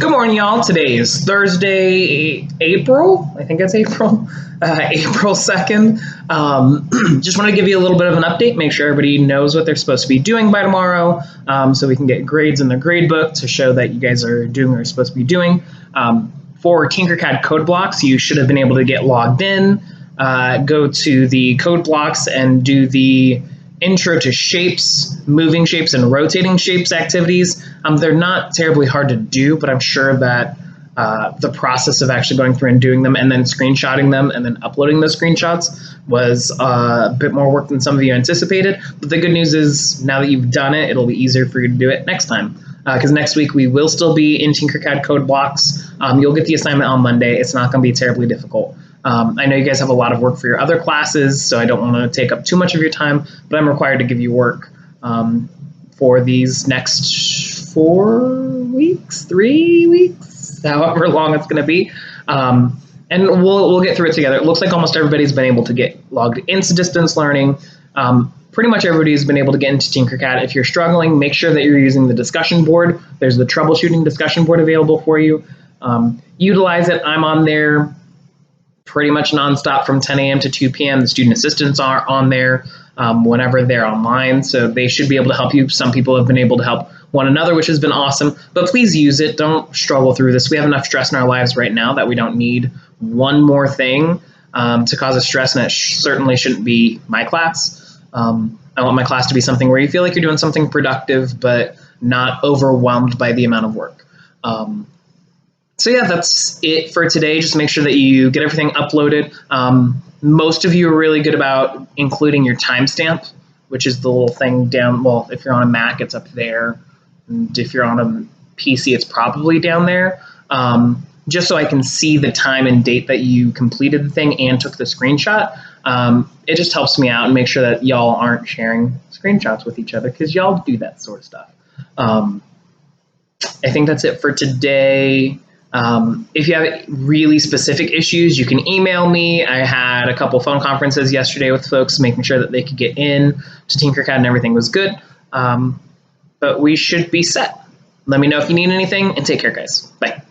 Good morning, y'all. Today is Thursday, April. I think it's April, April 2nd. Just want to give you a little bit of an update, make sure everybody knows what they're supposed to be doing by tomorrow, so we can get grades in their grade book to show that you guys are doing what you're supposed to be doing. For Tinkercad code blocks, you should have been able to get logged in, go to the code blocks and do the intro to shapes, moving shapes, and rotating shapes activities. They're not terribly hard to do, but I'm sure that the process of actually going through and doing them and then screenshotting them and then uploading those screenshots was a bit more work than some of you anticipated. But the good news is now that you've done it, it'll be easier for you to do it next time. Because next week we will still be in Tinkercad code blocks. You'll get the assignment on Monday. It's not going to be terribly difficult. I know you guys have a lot of work for your other classes, so I don't want to take up too much of your time, but I'm required to give you work for these next 4 weeks, 3 weeks, however long it's going to be. And we'll get through it together. It looks like almost everybody's been able to get logged into distance learning. Pretty much everybody's been able to get into Tinkercad. If you're struggling, make sure that you're using the discussion board. There's the troubleshooting discussion board available for you. Utilize it. I'm on there pretty much nonstop from 10 a.m. to 2 p.m. The student assistants are on there whenever they're online, so they should be able to help you. Some people have been able to help one another, which has been awesome, but please use it. Don't struggle through this. We have enough stress in our lives right now that we don't need one more thing to cause us stress, and it certainly shouldn't be my class. I want my class to be something where you feel like you're doing something productive, but not overwhelmed by the amount of work. So yeah, that's it for today. Just make sure that you get everything uploaded. Most of you are really good about including your timestamp, which is the little thing down. Well, if you're on a Mac, it's up there. And if you're on a PC, it's probably down there. Just so I can see the time and date that you completed the thing and took the screenshot. It just helps me out and make sure that y'all aren't sharing screenshots with each other, because y'all do that sort of stuff. I think that's it for today. If you have really specific issues, you can email me. I had a couple phone conferences yesterday with folks, making sure that they could get in to Tinkercad and everything was good. But we should be set. Let me know if you need anything, and take care, guys. Bye.